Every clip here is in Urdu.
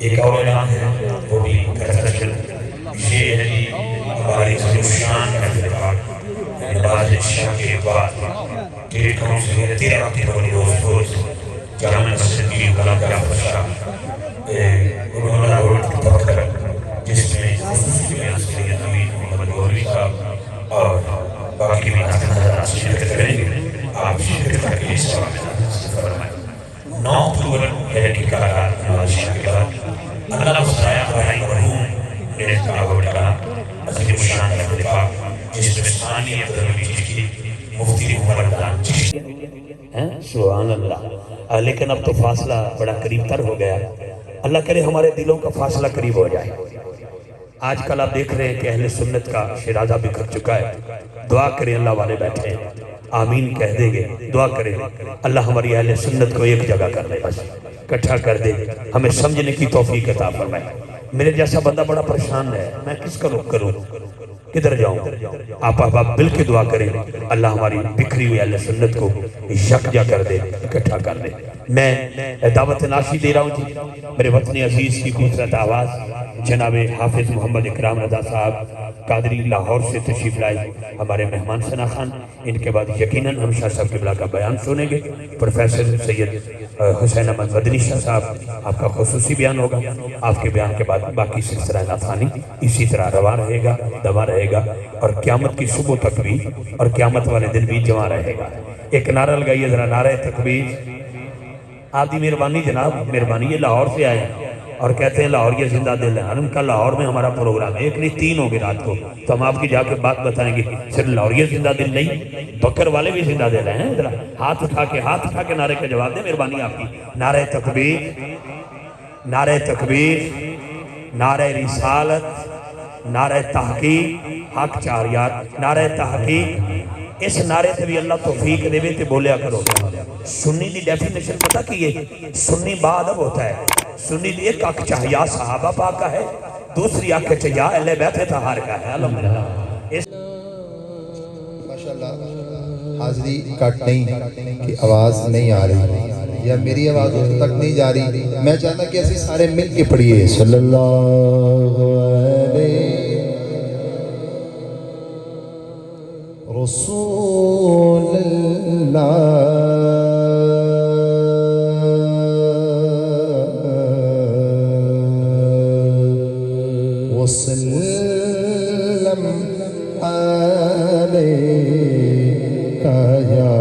ایک اور اعلان ہے وہ بھی کرتا چل یہ ہے ہماری شان کا دفاع نماز شام کے بعد ڈیٹ کون سے 13 اکتوبر روز جامع مسجد کی غلام جعفر شاہ انہوں نے روڈ پکڑ جس میں خصوصی بیان سید امین محمد غوری صاحب اور باقی بھی حضرات شرکت کریں گے. آپ شرکت کر کے اس وقت فرمائیں 9 اکتوبر ہے کہ کہا نماز شام کے بعد اللہ کو سرایا بھائی مرحوم میرے کعبہ بٹھا عظیم شان کا دفاع جس میں ثانی ابدالوی جی کی مفتی عمر دان سبحان اللہ. لیکن اب تو فاصلہ بڑا قریب تر ہو گیا. اللہ کرے ہمارے دلوں کا فاصلہ قریب ہو جائے. آج کل آپ دیکھ رہے ہیں کہ اہل سنت کا شیرازہ بکھر چکا ہے. دعا کریں اللہ والے بیٹھے ہیں آمین کہہ دیں گے. دعا کریں اللہ ہماری اہل سنت کو ایک جگہ کر لے بس اکٹھا کر دے ہمیں سمجھنے کی توفیق عطا فرمائے. میرے جیسا بندہ بڑا پریشان ہے میں کس کا رخ کروں کدھر جاؤں. آپ احباب مل کے دعا کریں اللہ ہماری بکھری ہوئی اہل سنت کو یکجا کر دے اکٹھا کر دے. میں دعوت ناشی دے رہا ہوں جی میرے وطن عزیز کی خوبصورت آواز جناب حافظ محمد اکرام رضا صاحب قادری لاہور سے تشریف لائے ہمارے مہمان ثنا خان. ان کے بعد یقیناً ہم شاہ صاحب قبلہ کا بیان سنیں گے. پروفیسر سید حسین احمد مدنی شاہ صاحب آپ کا خصوصی بیان ہوگا. آپ کے بیان کے بعد باقی سلسلہ نعتانی اسی طرح رواں رہے گا دوا رہے گا اور قیامت کی صبح تک بھی اور قیامت والے دن بھی جمع رہے گا. ایک نعرہ لگائیے ذرا نعرہ تکبیر. آپ کی مہربانی جناب مہربانی. یہ لاہور سے آئے ہیں اور کہتے ہیں لاہور یہ زندہ دل ہے. ان کا لاہور میں ہمارا پروگرام ہے 1 نہیں 3 ہوگی رات کو تو ہم آپ کی جا کے بات بتائیں گے. صرف لاہور یہ زندہ دل نہیں بکر والے بھی زندہ دل ہیں. ذرا ہاتھ اٹھا کے نعرے کا جواب دیں مہربانی آپ کی. نعرہ تکبیر نعرہ تکبیر نعرہ رسالت نعرہ تحقیق حق 4 یار نعرہ تحقیق. اس نعرے سے بھی اللہ توفیق دے تے بولیا کرو. سنی دی ڈیفینیشن پتہ کی ہے سنی بعد ہوتا ہے. سنی دی ایک اک چاہیا صحابہ پاک کا ہے دوسری اک چاہیا اہل بیت طاہر کا ہے. الحمدللہ ماشاءاللہ. حاضری کٹ نہیں کہ آواز نہیں آ رہی یا میری آواز اس تک نہیں جا رہی. میں چاہتا کہ اسی سارے مل کے پڑھیے صلی اللہ علیہ رسول اللہ وسلم علیہ یا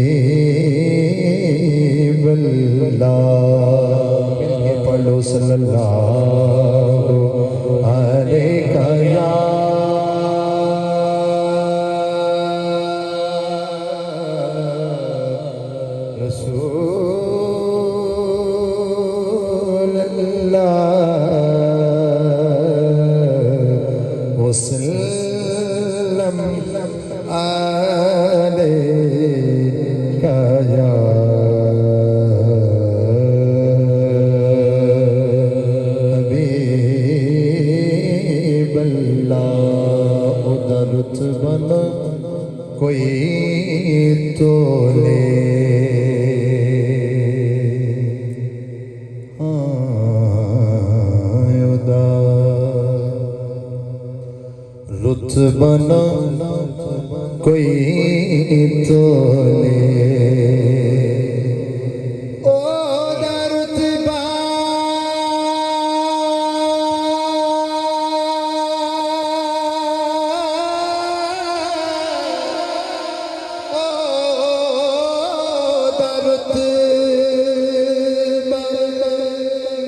حبیب اللہ. پڑھو صلی اللہ علیہ یا کوئی تولے رتبہ نہ کوئی تولے او دا رتبہ او دا رتبہ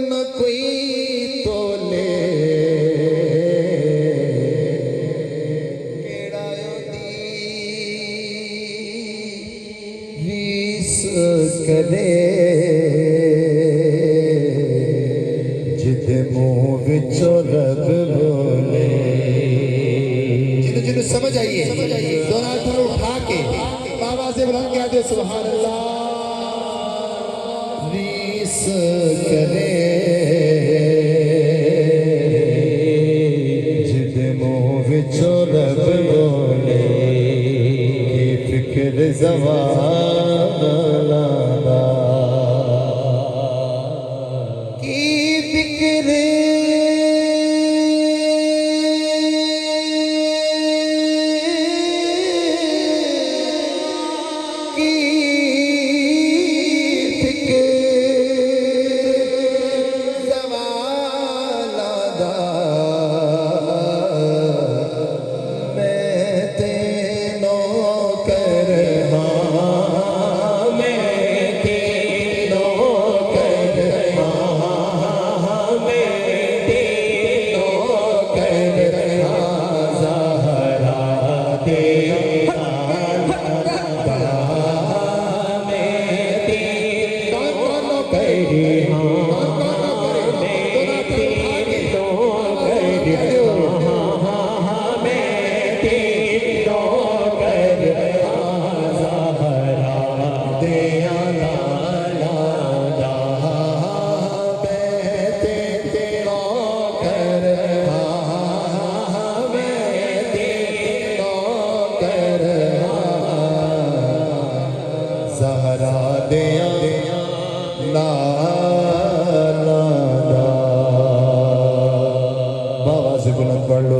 نہ کوئی تولے کرے جد منہ وچوں رب بولے جنہوں سمجھ آئیے دونوں ہاتھ اٹھا کے آواز بلند کہہ دے سبحان اللہ ریس کرے جد منہ وچوں رب بولے کی فکر زوال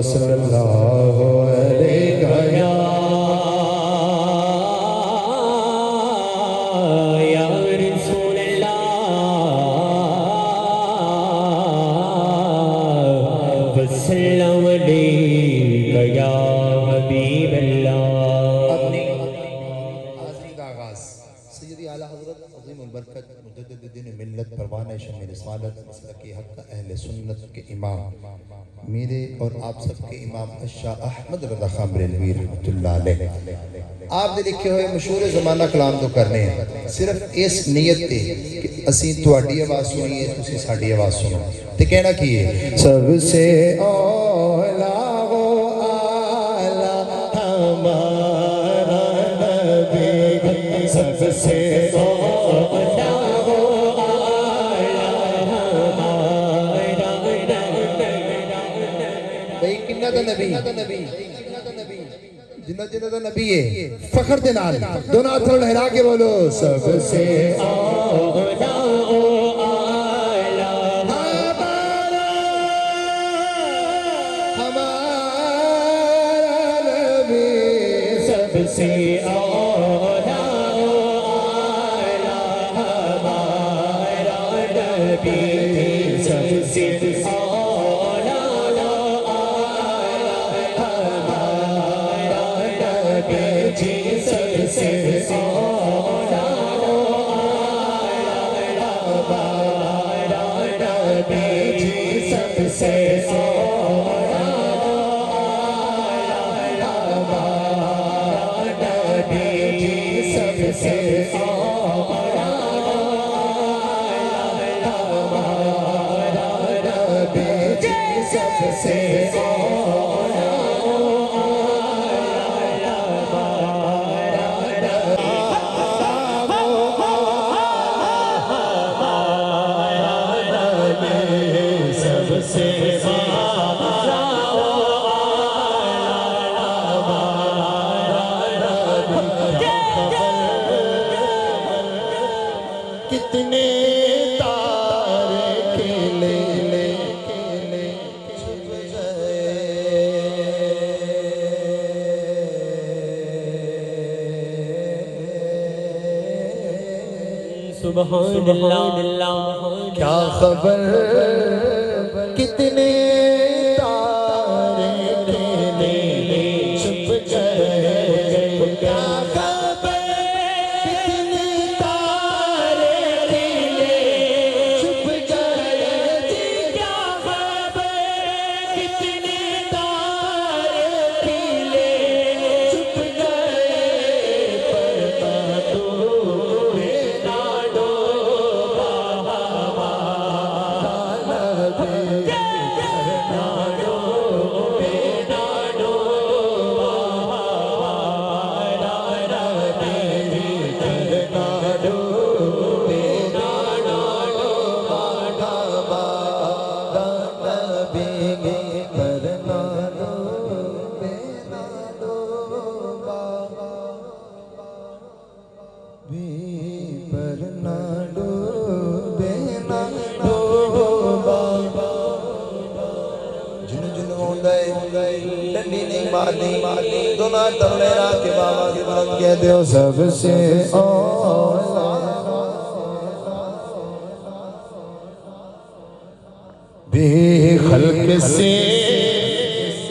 صلی اللہ علیہ یا رسول اللہ وسلم علیہ یا حبیب اللہ اپنی حاضری کا آغاز سیدی اعلیٰ حضرت عظیم البرکت مجدد دین ملت پروانہ شمع رسالت مسلک حق اہل سنت کے امام میرے اور آپ سب کے امام شاہ احمد رضا خان بریلوی رحمت اللہ علیہ آپ نے لکھے ہوئے مشہور زمانہ کلام تو کرنے ہیں صرف اس نیت تے کہ اسی تواڈی آواز سنیے تسی ساڈی آواز سنو تے کہنا کیے سب سے اولا و اعلیٰ ہمارا نبی سب سے اولا نبی جنہ دا نبی ہے فخر دے نال دونوں ہاتھوں لہرا کے بولو سب سے اولا و اعلیٰ ہمارا نبی سب سے اولا و اعلیٰ ہمارا نبی سب سے کتنے تارے کھیلے چھپ گئے سبحان اللہ کیا خبر کتنے تارے کھیلے چھپ گئے کیا خبر کتنے تارے کھیلے چھپ گئے کیا خبر کتنے تارے کھیلے چھپ گئے پرتا ڈوبے نہ ڈوبا دونوں ترلے را کے بابا کے بلند کہتے ہو سب سے اولا بے خلق سے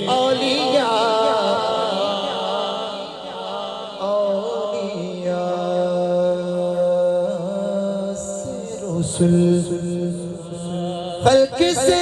اولیاء سے رسل خلق سے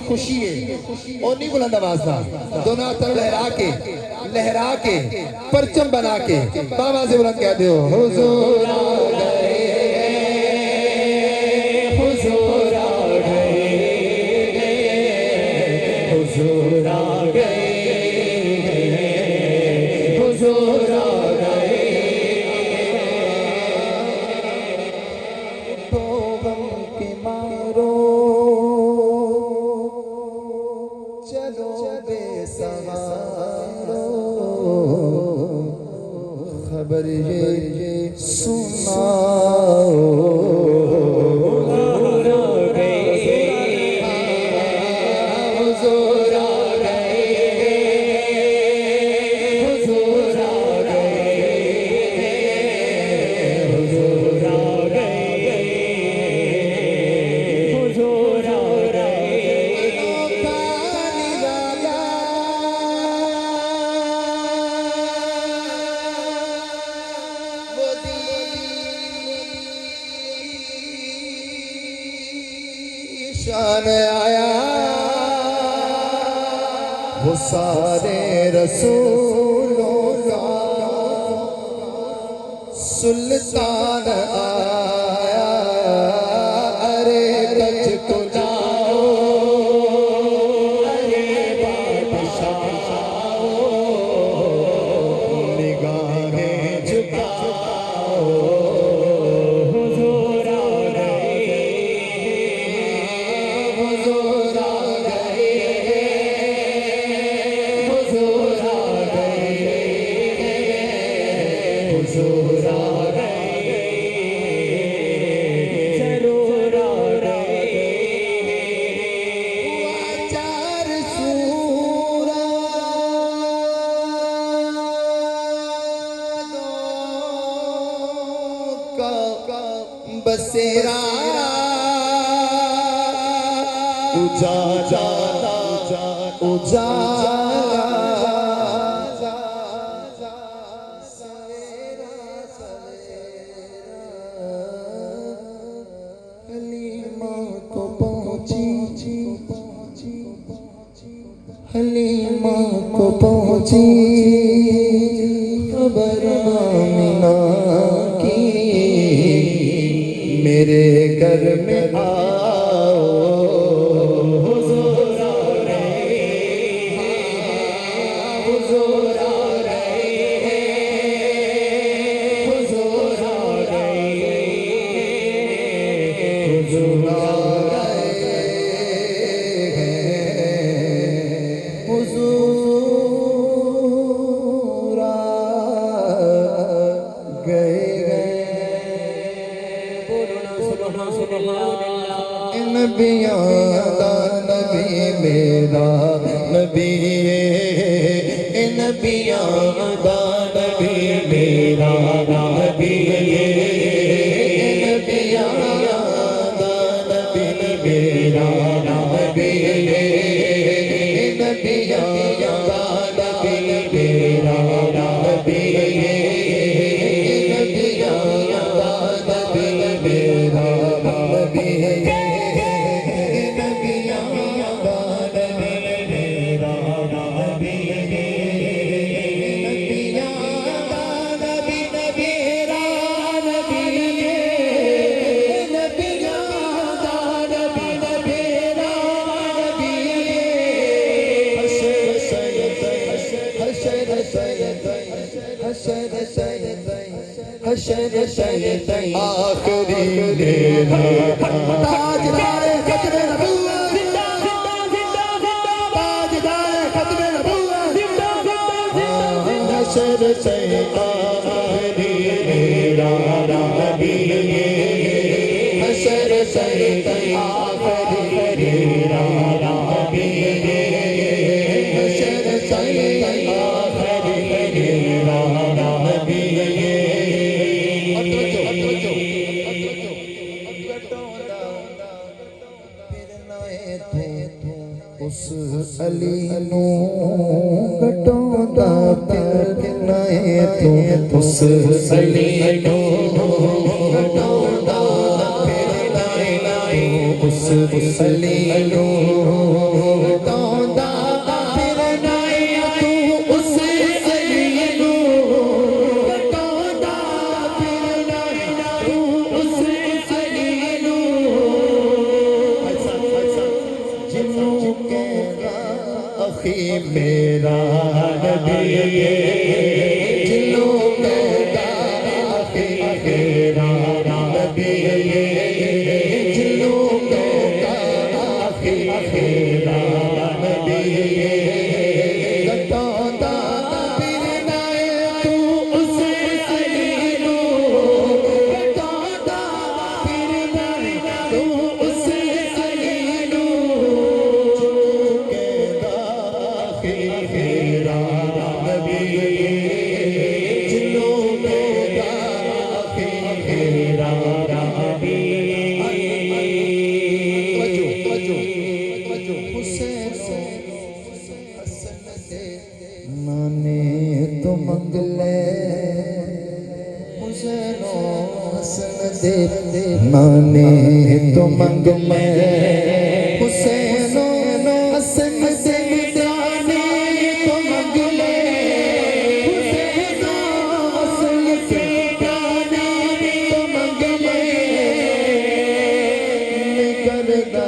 خوشی ہے اونی بلند آواز تھا دونوں ہاتھ لہرا کے پرچم بنا کے بابا سے بلند کہتے ہو حضور آ گئے حضور آ گئے حضور آ گئے حضور آ گئے تو غم کے مارو خبر یہ سنا شان آیا وہ سارے رسولوں کا سلطان آیا ارے گج کو جاؤ ارے بادشاہ نگاہیں جھکاؤ حضور آ گئے حضور آ گئے حضور آ گئے حضور آ گئے ضرور آ گئے چار سورہ کا بسیرا اجالا حلیمہ کو پہنچی حلیمہ کو پہنچی خبر آمنہ کی میرے گھر میں آؤ حضور آ رہے حضور آ رہے حضور آ رہے حضور آ رہے حضور آ گئے نبیاں دا نبی میرا نبی اے نبیاں دا نبی میرا نبی نبیاں دا نبی میرا نبی نبیاں دا نبی میرا نبی نبیاں دا نبی میرا نبی آخری لیلا تاجدار ختم نبوت تاجدار ختم نبوت حشر سے آخری لیلا نبی حشر سے آخری لیلا نبی حشر سے آخری لیلا نبی اس علی نو گٹوندا پھرنا ہے تو اس علی نو گٹوندا پھرنا ہے اس علی نو گٹوندا پھرنا ہے تو اس علی نو گٹوندا پھرنا ہے تو اس علی نو جنوں کہنا اخی میرا نبی جنوں کہنا اخی میرا نبی جنوں کہنا اخی میرا نبی گٹوندا پھرنا ہے تو اس علی نو گٹوندا پھرنا ہے تو اس علی نو نانے تو منگ میں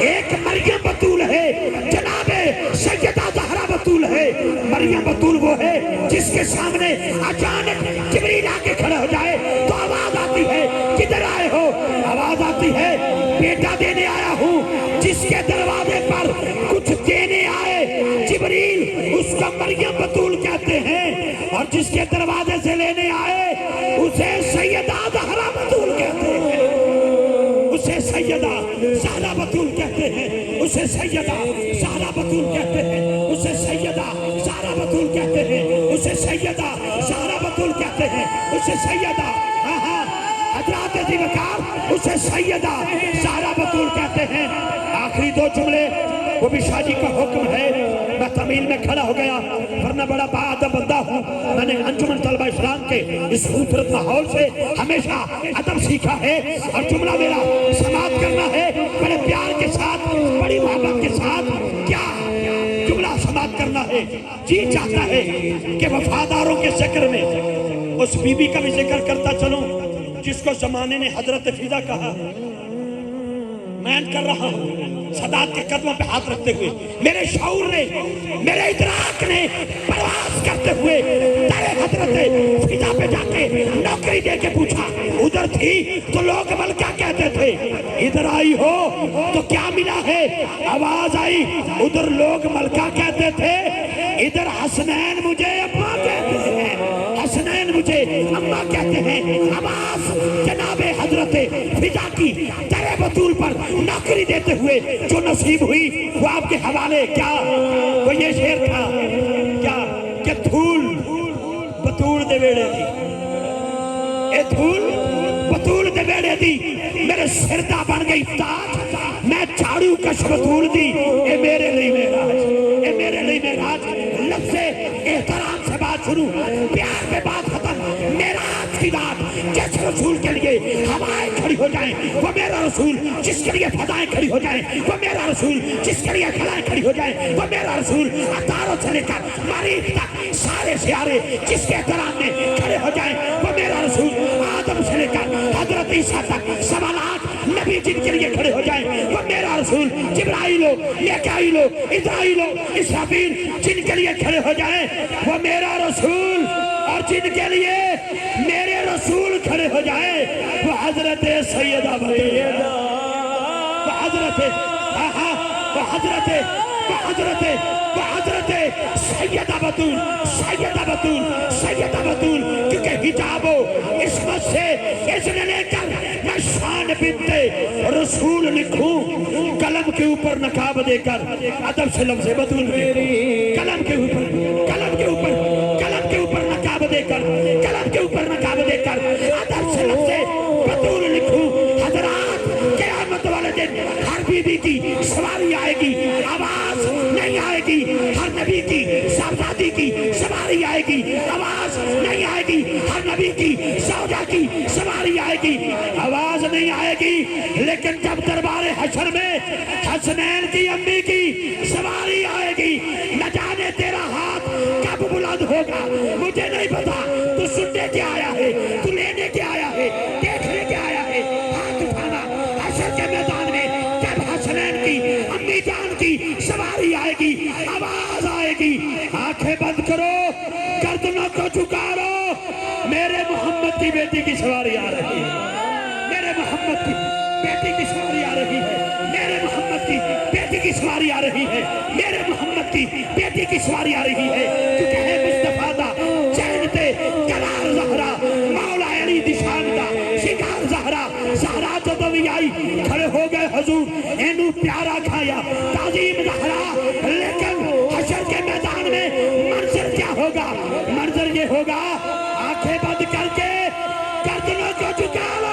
ایک مریم بطول ہے جناب سیدہ زہرا بطول ہے مریم بطول وہ ہے جس کے سامنے اچانک جبریل آ کے کھڑا ہو جائے تو آواز آتی ہے کدھر آئے ہو آواز آتی ہے بیٹا دینے آیا ہوں جس کے دروازے پر کچھ دینے آئے جبریل اس کو مریم بطول کہتے ہیں اور جس کے دروازے سے لینے آئے اسے سیدہ زہرا بطول کہتے ہیں اسے سیدہ زہرا بطول کہتے ہیں اسے سیدہ زہرا بطول کہتے ہیں اسے سیدہ زہرا بطول کہتے ہیں اسے سیدہ زہرا بطول کہتے ہیں اسے سیدہ حضرات ذی وقار اسے سیدہ زہرا بطول کہتے ہیں آخری دو جملے وہ بھی شاہ جی کا حکم ہے میں تمیل میں کھڑا ہو گیا ورنہ بڑا باادب بندہ ہوں میں نے انجمن طلبہ اسلام کے اس خوبصورت ماحول سے ہمیشہ ادب سیکھا ہے اور جملہ میرا سماعت کرنا ہے بڑے پیار کے ساتھ بڑی محبت کے ساتھ کیا جملہ سماعت کرنا ہے جی چاہتا ہے کہ وفاداروں کے ذکر میں اس بی بی کا بھی ذکر کرتا چلوں جس کو زمانے نے حضرت فضا کہا میں کر رہا ہوں صدات کے قدموں پہ ہاتھ رکھتے ہوئے میرے شعور نے میرے ادراک نے پرواز کرتے ہوئے در حضرت فضا پہ جا کے نوکری دے کے پوچھا ادھر تھی تو لوگ بل کیا کہتے تھے ادھر آئی ہو تو کیا ملا ہے آواز آئی ادھر لوگ ملکہ کہتے تھے ادھر حسنین مجھے اماں کہتے ہیں حسنین مجھے اماں کہتے ہیں آواز جناب حضرت فضا کی در بطول پر نوکری دیتے ہوئے جو نصیب ہوئی وہ آپ کے حوالے کیا وہ یہ شعر تھا کیا کہ دھول بطول دے ویڑے دی اے دھول بطول دے ویڑے دی میرے سردہ بن گئی تاج میں جھاڑو کش بطول دی اے میرے لئی معراج اے میرے لئی معراج لفظ احترام سے بات شروع پیار پہ بات ختم معراج کی بات جس رسول کے لیے ہوائیں کھڑی ہو جائیں وہ میرا رسول جس کے لیے فضائیں کھڑی ہو جائیں وہ میرا رسول جس کے لیے خلائیں کھڑی ہو جائیں وہ میرا رسول اتاروں سے لے کر مریخ تک سارے سیارے جس کے احترام میں کھڑے ہو جائیں وہ میرا رسول آدم سے لے کر حضرت عیسیٰ تک سوالات نبی جن کے لیے کھڑے ہو جائیں وہ میرا رسول جبرائیل ہو میکائیل ہو اسرائیل ہو اسرافیل جن کے لیے کھڑے ہو جائیں وہ میرا رسول اور جن کے لیے میرے رسول کھڑے ہو جائیں وہ حضرت سیدہ بطول وہ حضرت سیدہ بطول سیدہ بطول سیدہ بطول کیونکہ حجاب و عصمت سے اذن لے کر میں شان بنت رسول لکھوں قلم کے اوپر نقاب دے کر ادب سے لفظ بطول قلم کے اوپر قلم کے اوپر قلم کے اوپر نقاب دے کر قلم کے اوپر نقاب دے کر ادب سے لفظ بطول لکھوں حضرات قیامت والے دن ہر بی بی کی سواری آئے گی آواز نہیں آئے گی ہر نبی کی صاحبزادی کی سواری آئے گی آواز نہیں آئے گی ہر نبی کی زوجہ کی سواری آئے گی آواز نہیں آئے گی لیکن جب دربار حشر میں حسنین کی امی کی سواری آئے گی نہ جانے تیرا ہاتھ کب بلند ہوگا مجھے نہیں پتا تو سننے کے آیا ہے تو لینے کے آیا ہے دیکھنے کے آیا ہے ہاتھ اٹھانا حشر کے میدان میں جب حسنین کی امی جان کی سواری آئے گی آواز آئے گی آنکھیں بند کرو گردنوں کو جھکارو میرے محمد کی بیٹی کی سواری آ رہی ہے میرے محمد کی بیٹی کی سواری آ رہی ہے میرے محمد کی بیٹی کی سواری آ رہی ہے میرے محمد کی بیٹی کی سواری آ رہی ہے کیونکہ ہے مصطفیٰ دا چہنتے قرار زہرا مولا علی دشان دا شکار زہرا زہرا جدو بھی آئی کھڑے ہو گئے حضور اینو پیارا کھایا تعظیم زہرا لیکن حشر کے میدان میں منظر کیا ہوگا منظر یہ ہوگا آنکھیں بند کر کے گردنوں کو جھکا لو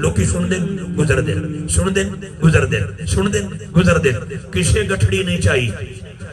ਲੋਕੀ ਸੁਣਦੇ ਗੁਜ਼ਰਦੇ ਸੁਣਦੇ ਗੁਜ਼ਰਦੇ ਸੁਣਦੇ ਗੁਜ਼ਰਦੇ ਕਿਸੇ ਗਠੜੀ ਨਹੀਂ ਚਾਹੀ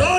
2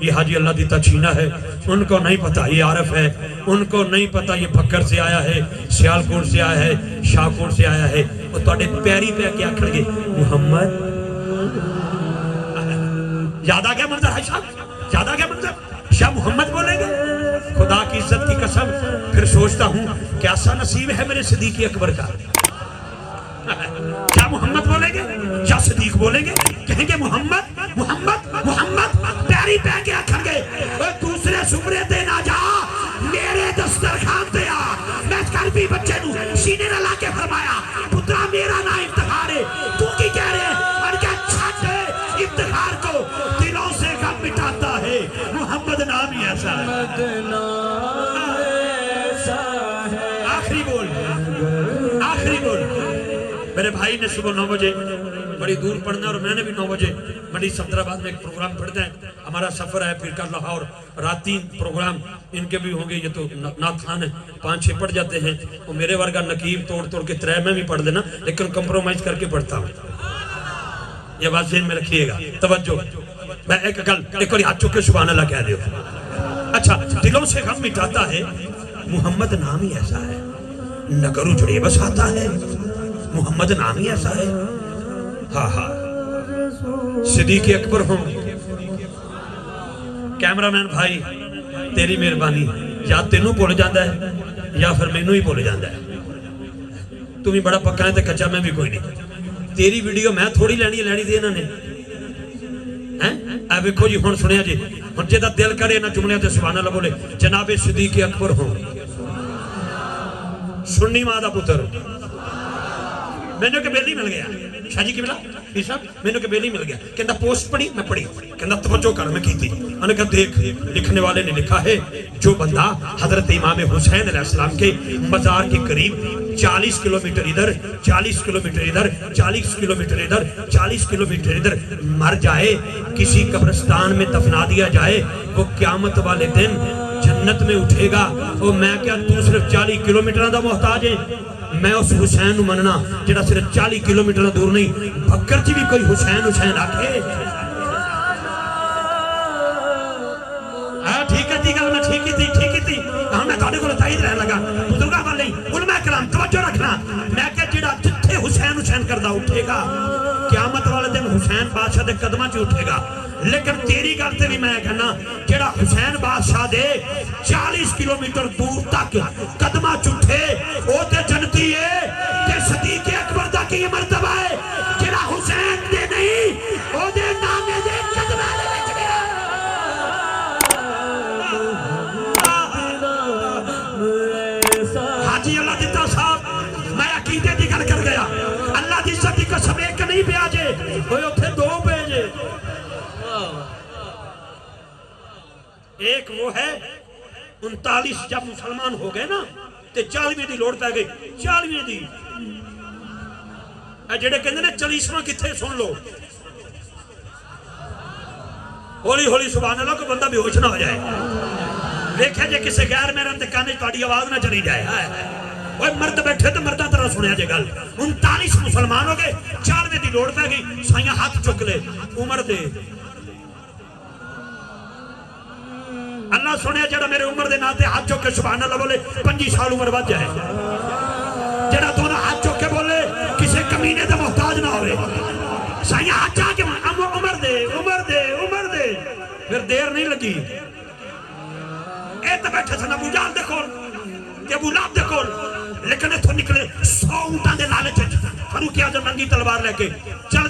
یہ حاجی اللہ دی تچینہ ہے، ان کو نہیں پتا یہ عارف ہے، ان کو نہیں پتا یہ بھکر سے آیا ہے، سیالکوٹ سے آیا ہے، شاہکوٹ سے آیا ہے۔ وہ تواڈے پیری پہ کیا کھڑ گے محمد، یاد آ گیا منظر ہے شاہ، یاد آ گیا منظر، شاہ محمد بولیں گے۔ خدا کی عزت کی قسم پھر سوچتا ہوں کیسا نصیب ہے میرے صدیق اکبر کا، کیا محمد بولیں گے یا صدیق بولیں گے، کہیں گے محمد محمد محمد، پیری پہ کے آکھن گے دوسرے سمرے دے نہ جا میرے دسترخوان تے آ۔ میں کربی بچے نو سینے نہ لا کے فرمایا پترا میرا نا افتخار ہے، تو کی کہہ رہے ہیں؟ اور کیا چھٹ ہے افتخار کو دلوں سے غم مٹاتا ہے، محمد نام ہی ایسا ہے۔ آخری بول، آخری بول۔ میرے بھائی نے صبح 9 بجے بڑی دور پڑھنا ہے اور میں نے بھی 9 بجے بڑی صدرآباد میں ایک پروگرام پڑھتے ہیں، ہمارا سفر ہے پھر کر لاہور، رات 3 پروگرام ان کے بھی ہوں گے، یہ تو نعت خان ہے 5-6 پڑھ جاتے ہیں، وہ میرے ورگا نقیب توڑ توڑ کے 3 میں بھی پڑھ دینا، لیکن کمپرومائز کر کے پڑھتا ہوں، یہ بات ذہن میں رکھیے گا، توجہ۔ میں ایک اور ہاتھ چکے سبحان اللہ کہہ دے۔ اچھا، دلوں سے غم مٹاتا ہے، محمد نام ہی ایسا ہے، نگر اجڑے بس آتا ہے، محمد نام ہی ایسا ہے۔ ہاں ہاں، صدیق اکبر ہوں، کیمرامین بھائی تیری مہربانی، یا تینوں بھول جاندہ ہے یا پھر مینوں ہی بھول جاندہ ہے، تم ہی بڑا پکا ہے تے کچا میں بھی کوئی نہیں، تیری ویڈیو میں تھوڑی لینی دی انہوں نے۔ اے ویکھو جی ہن سنیا جی، ہن جے دا دل کرے نہ جملے تے سبحان اللہ بولے جناب صدیق اکبر ہوں، سنی ماں دا پتر، میں نے کہ بیلی مل گیا، شاہ جی کی ملا پیر صاحب میں نے کہ بیلی مل گیا، کہندا پوسٹ پڑھی میں پڑھی، کہندا توجہ کر میں کی تھی، میں نے کہا دیکھ لکھنے والے نے لکھا ہے جو بندہ حضرت امام حسین علیہ السلام کے مزار کے قریب 40 کلومیٹر ادھر 40 کلومیٹر ادھر 40 کلومیٹر ادھر 40 کلومیٹر ادھر مر جائے، کسی قبرستان میں دفنا دیا جائے، وہ قیامت والے دن جنت میں اٹھے گا۔ اور میں کیا تو صرف 40 کلومیٹر دا محتاج ہے، میں اس حسین نو مننا جڑا صرف 40 کلومیٹر دور نہیں، بکر جی بھی کوئی حسین حسین آکھے۔ ٹھیک ہے جی گل میں ٹھیک ہی تھی، ہاں میں تھوڑے کو تائید رہنے لگا، بزرگاں والے علماء کرام توجہ رکھنا، میں کہ جڑا جتھے حسین حسین کردہ اٹھے گا قیامت والے دن حسین بادشاہ دے قدمہ چ اٹھے گا، لیکن تیری گلتے بھی میں کہنا جڑا حسین بادشاہ دے 40 کلومیٹر دور تک قدمہ چٹھے وہ تے جنتی ہے، تے صدیق اکبر دا کی مرتبہ ہے، جڑا حسین دے نہیں وہ دے نامے دے قدمہ لے لکھ گیا۔ حاجی اللہ دیتا صاحب میں عقیدے دی گل کر گیا، اللہ دی عزت دی قسم ایک نہیں پہ آجے ہوئے اتھے 2 پیجے، ایک وہ ہے 39 جب مسلمان ہو گئے نا تے 40ویں دی لوڑ پہ گئی، 40ویں دی جڑے کہندے نے 40واں کتھے سن لو، ہولی ہولی سبحان اللہ کو بندہ بے ہوش نہ ہو جائے، دیکھے جے کسے غیر میرے تے کانے تہاڈی آواز نہ چلی جائے، اوے مرد بیٹھے تو مرداں طرح سنیا جے گل، 39 مسلمان ہو گئے 40ویں دی لوڑ پہ گئی، سائیاں ہاتھ چک لے عمر دے، اللہ سنے جڑا میرے عمر دے ناتے ہاتھ چوک کے سبحان اللہ بولے 25 سال عمر بات جائے، جڑا دونوں ہاتھ چوک کے بولے کسے کمینے دے محتاج نہ ہوئے، سائیاں ہاتھ چاہ کے عمر دے عمر دے عمر دے، پھر دیر نہیں لگی، ایت بیٹھے سن ابو جہل دے کول کہ ابو لہب دے کول، لیکن اتھوں نکلے 100 اونٹاں دے لالچ فاروق اعظم ننگی تلوار لے کے چل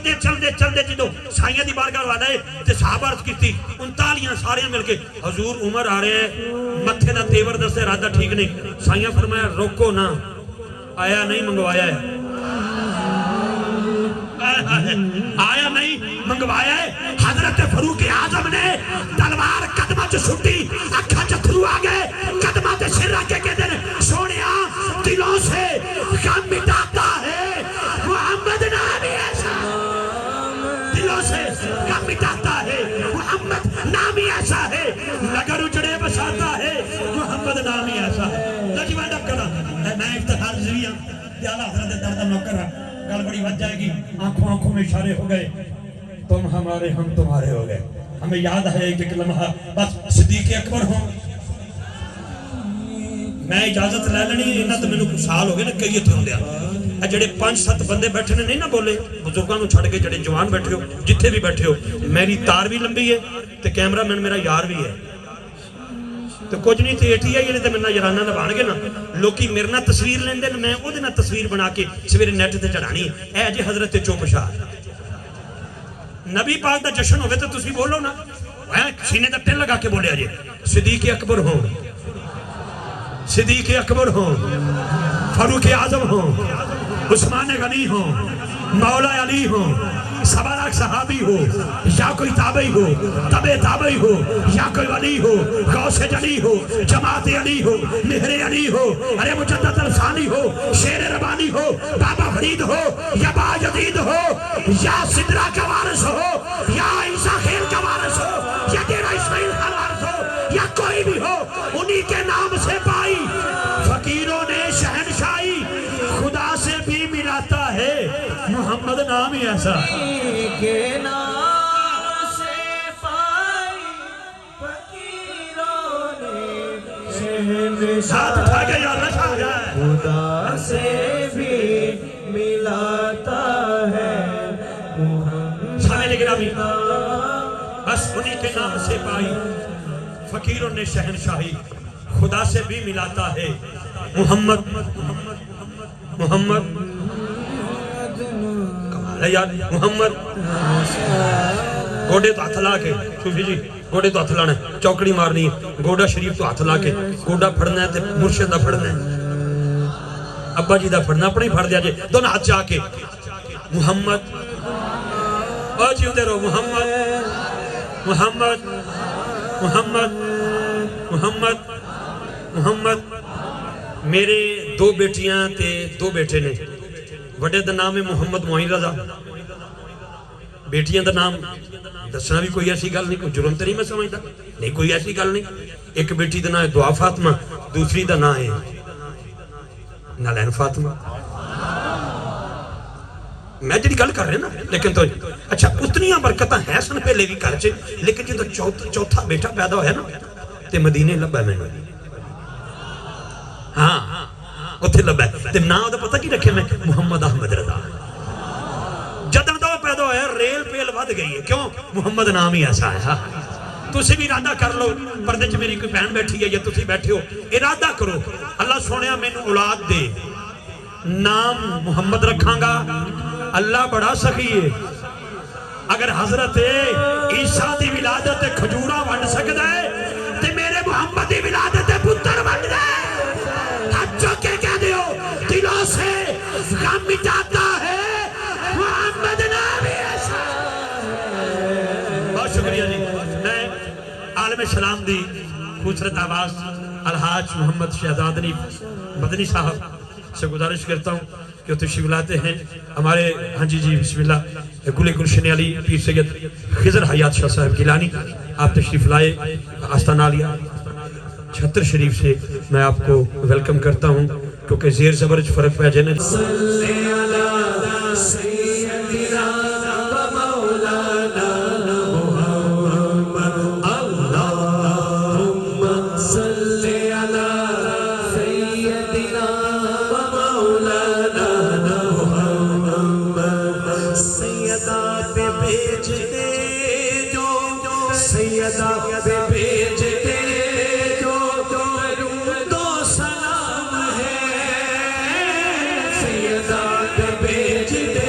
دے جدو سائیاں دی بارگاہ والا ہے تے صحابہ عرض کیتی 39 سارے مل کے حضور عمر آ رہے ہیں، متھے دا تیور دسے ارادہ ٹھیک نہیں، سائیاں فرمایا روکو نہ، آیا نہیں منگوایا ہے، آیا نہیں منگوایا ہے۔ حضرت فاروق اعظم نے تلوار قدمہ چ سٹی، اکھا چتھرو آ گئے، قدمہ تے سر رکھ کے کہتے ہیں سونیا دلوں سے غم مٹاتا ہے محمد نام ہی ایسا، دلوں سے غم مٹاتا ہے محمد نام ہی ایسا ہے، لگر اجڑے بساتا ہے محمد نام ہی ایسا ہے۔ لگی بات اب کرا میں افتخار زویاں یا اللہ حضرت دردہ نوکر رہا، گل بڑی وجہ جائے گی، آنکھوں میں اشارے ہو گئے، تم ہمارے ہم تمہارے ہو گئے، ہمیں یاد ہے ایک لمحہ بس صدیق اکبر ہوں میں اجازت لے لینی انہاں تو مینوں کچھ سال ہو گئے نا کئی اتنے ہوندے آ جڑے 5-7 بندے بیٹھے نے نہیں نہ بولے بزرگاں نوں چھڑ کے جڑے جوان بیٹھے ہو جتھے بھی بیٹھے ہو میری تار بھی لمبی ہے تے کیمرہ مین میرا یار بھی ہے تو کچھ نہیں تے ایٹھی آئی تے میرے یارانہ نبھان گے نا لوکی میرے نال تصویر لیندے نے میں او دے نال تصویر بنا کے سویرے نیٹ تے چڑھانی ہے اے جی حضرت چوپ شاہ نبی پاک دا جشن ہوئے تو تسی بولو نا سینے دا ٹل لگا کے بولے آجے صدیق اکبر ہوں صدیق اکبر ہوں فاروق اعظم ہوں عثمان غنی ہوں مولا علی ہوں سوا لاکھ صحابی ہو یا کوئی تابعی ہو تبع تابعی ہو یا کوئی ولی ہو غوث جلی ہو جماعت علی ہو مہر علی ہو ارے مجدد الفانی ہو شیر ربانی ہو بابا فرید ہو یا با جدید ہو یا سدرہ کا وارث ہو یا عیسیٰ خیل کا وارث ہو یا تیرا اسماعیل کا وارث ہو یا کوئی بھی ہو انہی کے نام سے پائی فقیروں نے شہنشاہی خدا سے بھی ملاتا ہے محمد نام ہی ایسا کے نام سے پائی فقیروں نے ساتھ اٹھا کے یا رشا جائے خدا سے بھی ملاتا ہے سامنے گرامی بس انہی کے نام سے پائی فقیروں نے شہنشاہی خدا سے بھی ملاتا ہے محمد محمد کمال ہے یار محمد گوڑے تو ہاتھ لا کے صوفی جی گوڑے تو ہاتھ لانا ہے چوکڑی مارنی ہے گوڑا شریف تو ہاتھ لا کے گوڑا پھڑنا ہے تے مرشد دا پھڑنا ہے ابا جی دا پھڑنا اپنے ہی پھڑ دیا جے دونوں ہاتھ جا کے محمد او جی اندر رہو محمد محمد محمد محمد محمد میرے 2 بیٹیاں تے 2 بیٹے نے وڈے دا نام ہے محمد معین رضا بیٹیاں دا نام دسنا بھی کوئی ایسی گل نہیں کوئی جرم تے نہیں میں سمجھتا نہیں کوئی ایسی گل نہیں ایک بیٹی دا نام ہے دعا فاطمہ دوسری دا نام ہے نالین فاطمہ میں جڑی گل کر رہے نا لیکن تو اچھا اتنی برکتاں ہیں سن پہلے بھی گھر چ لیکن جو چوتھا بیٹا پیدا ہویا نا تے مدینے لبا میں ہاں اتھے لبا ہے تے نام دا پتہ کی رکھے میں محمد احمد رضا جدن دا پیدا ہویا ریل پیل ود گئی ہے کیوں محمد نام ہی ایسا ہے تسی بھی ارادہ کر لو پردے چ میری کوئی بہن بیٹھی ہے یا تسی بیٹھے ہو ارادہ کرو اللہ سونیا مینوں اولاد دے نام محمد رکھاں گا اللہ بڑا سخی ہے اگر حضرت عیسیٰ دی ولادت کھجورا ونڈ سکتا ہے تے میرے محمد دی ولادت پتر ونڈ دے ہاتھ جو کے کہہ دیو دلوں سے غم مٹاتا ہے محمد نام ایسا بہت شکریہ جی میں عالم اسلام دی خوبصورت آواز الحاج محمد شہزاد مدنی صاحب سے گزارش کرتا ہوں کہ تشریف لاتے ہیں ہمارے ہاں جی بسم اللہ گل گلشن علی پیر سید خضر حیات شاہ صاحب گیلانی آپ تشریف لائے آستانہ عالیہ 76 شریف سے میں آپ کو ویلکم کرتا ہوں کیونکہ زیر زبرج فرق پہ جانا صلی علی سیدنا و مولانا محمد اللہم صلی علی سیدنا و مولانا محمد سیدہ پہ بھیجتے جو سیدہ پہ بھیجتے جو درود و سلام ہے سیدہ پہ بھیجتے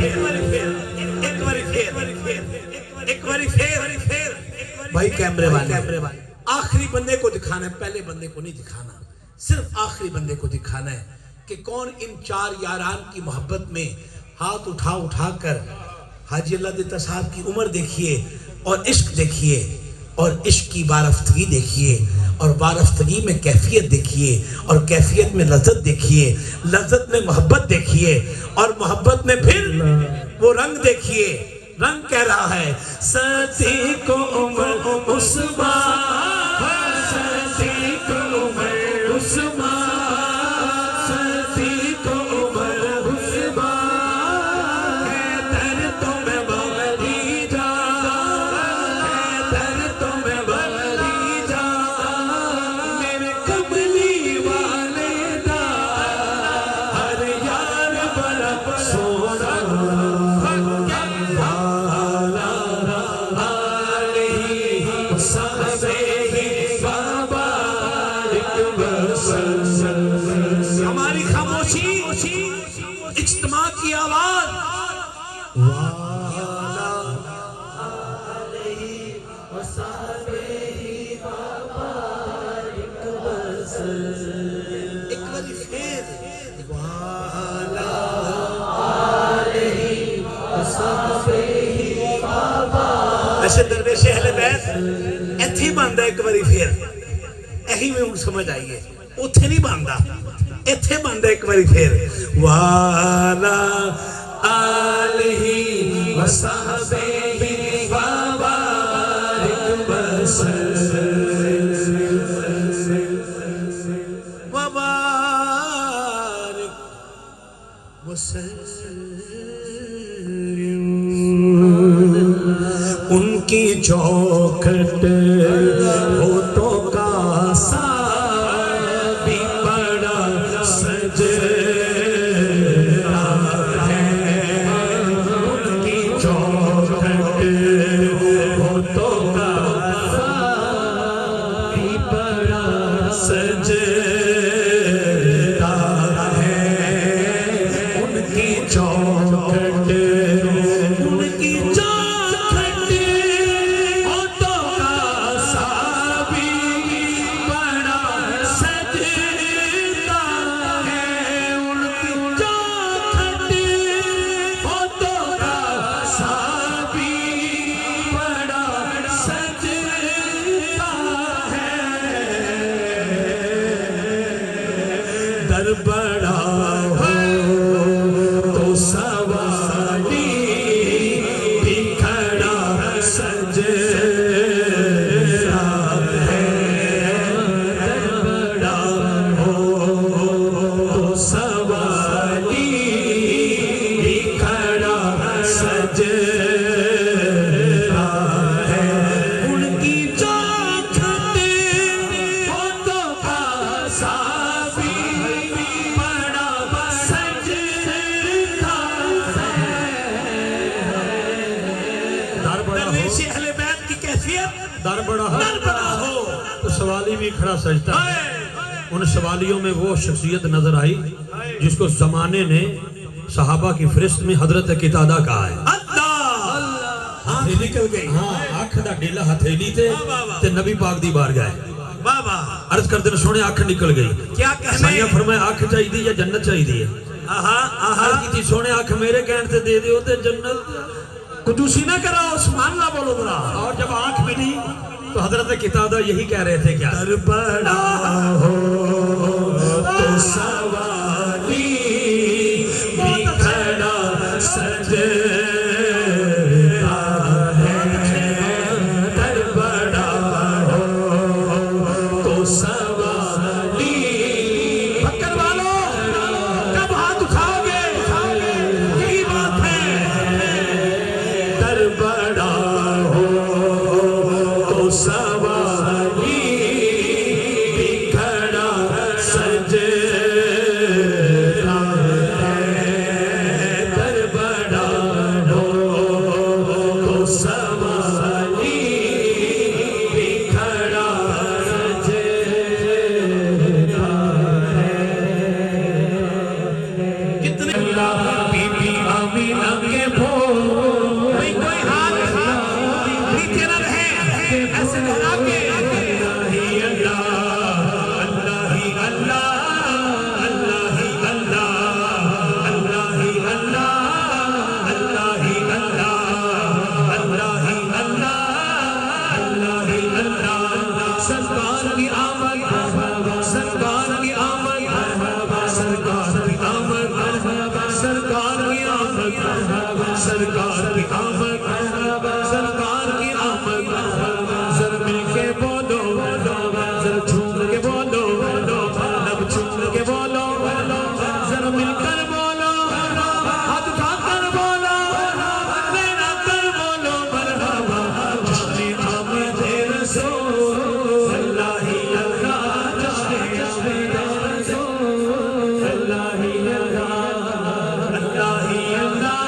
ایک باری پھر بھائی کیمرے والے آخری بندے کو دکھانا ہے، پہلے بندے کو نہیں دکھانا، صرف آخری بندے کو دکھانا ہے کہ کون ان چار یاران کی محبت میں ہاتھ اٹھا کر حاجی اللہ دیتا صاحب کی عمر دیکھیے اور عشق دیکھیے اور عشق کی بارفتگی دیکھیے اور بارفتگی میں کیفیت دیکھیے اور کیفیت میں لذت دیکھیے، لذت میں محبت دیکھیے اور محبت میں پھر وہ رنگ دیکھیے۔ رنگ کہہ رہا ہے ستی کو عمر عثمان، ستی کو عمر عثمان، ستی کو عمر عثمان، حیدر تمہیں ولی جا، حیدر تمہیں ولی جا، میرے کملی والے دا ہر یار بڑا سونا ہماری خاموشی اجتماع کی آواز ایک باری پھر ایسے درویش اہل بیت ایتھی باندھا ایک باری پھر ایہی میں ان سمجھ آئیے اتھے نہیں باندھا ایتھے باندھا ایک باری پھر وَعَلَىٰ آلِهِ وَصَحْبِهِ وَبَارِكْ وسلم ان کی چوکھٹ ہوتوں کا سایہ بھی بڑا سجدہ ہے، ان کی چوکھٹ ہوتوں کا سایہ بھی بڑا سجدہ ہے، ان کی چوکھٹ بڑا ہو تو سوالی بھی کھڑا سجدہ ہے، بڑا ہو تو سوالی بھی کھڑا سجدہ ہے، ان کی چوکھٹ ہوتوں کا سایہ در بڑا ہو تو سوالی بھی کھڑا سجدہ ہے۔ ان سوالیوں میں وہ شخصیت نظر آئی جس کو زمانے نے صحابہ کی فہرست میں حضرت قتادہ کہا ہے۔ آنکھ نکل گئی، آنکھ دا ڈیلا ہتھیلی تے نبی پاک دی بارگاہ عرض کرتے ہیں سونے آنکھ نکل گئی، کیا کہنے سائیاں فرمایا آنکھ چاہی دی یا جنت چاہی دی ہے؟ عرض کی تھی سونے آنکھ میرے کہن تے دے دیو تے جنت قدوسی نہ کراؤ، سبحان اللہ بولو ذرا۔ اور جب آنکھ ملی تو حضرت قتادہ یہی کہہ رہے تھے کیا؟ در بڑا ہو تو سوالی بھی کھڑا سجدہ ہے، در بڑا ہو تو سوالی۔ بکر والو کب ہاتھ اٹھاؤ گے؟ یہی بات ہے، در بڑا ہو تو سوالی بھی کھڑا سجدہ سرکار کی آمد سرکار کی آمد سرکار کی آمد ذرا مل کے بولو ذرا جھوم کے بولو لب چوم کے بولو ذرا مل کر بولو ہاتھ اٹھا کر بولو لینا کر بولو مرحبا جشن آمد رسول اللہ ہی اللہ جشن آمد رسول اللہ ہی اللہ اللہ ہی اللہ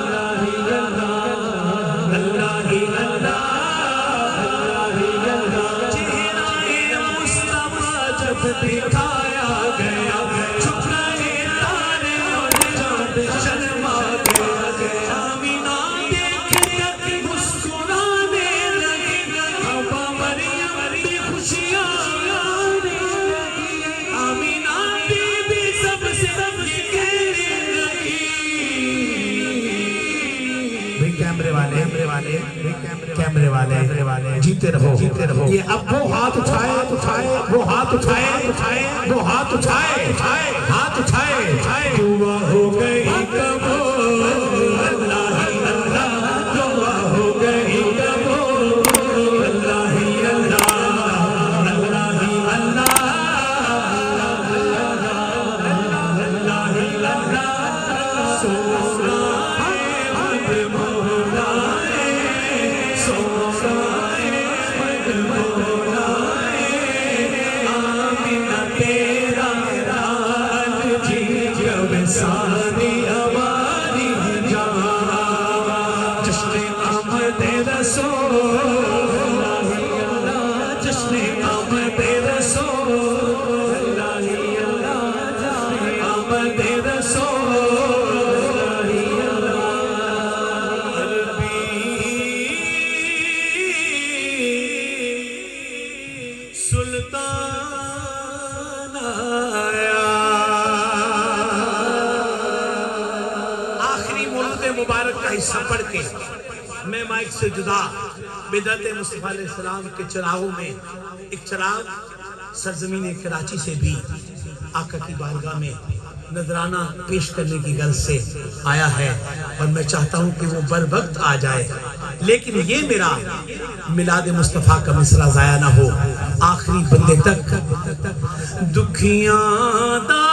اللہ ہی اللہ اللہ ہی اللہ دکھایا گیا چھپ رہے تارے اور چاند شرما گیا آمینہ دیکھ کر مسکرانے لگی ابا مریم بھی خوشیاں آنے لگی آمینہ بی بی سب سے کہنے لگی بھئی کیمرے والے جیتے رہو یہ اب وہ ہاتھ اٹھائے وہ ہاتھ اٹھائے دعا ہو گئی قبول اللہ ہی اللہ دعا ہو گئی قبول اللہ ہی اللہ اللہ ہی اللہ اللہ ہی اللہ سونا ہے مولا سونا ہے مولا آمینہ تیرا ساری ہماری جان جشن آمد رسول اللہ جشن آمد رسول اللہ جشن آمد رسول سلطان آیا مبارک کا حصہ پڑھ کے میں مائک سے جدا بدعت مصطفیٰ علیہ السلام کے چراغوں میں ایک چراغ سرزمین کراچی سے بھی آقا کی بارگاہ میں نذرانہ پیش کرنے کی غرض سے آیا ہے اور میں چاہتا ہوں کہ وہ بر وقت آ جائے لیکن یہ میرا میلاد مصطفیٰ کا مصرع ضائع نہ ہو آخری بندے تک دکھیاں دا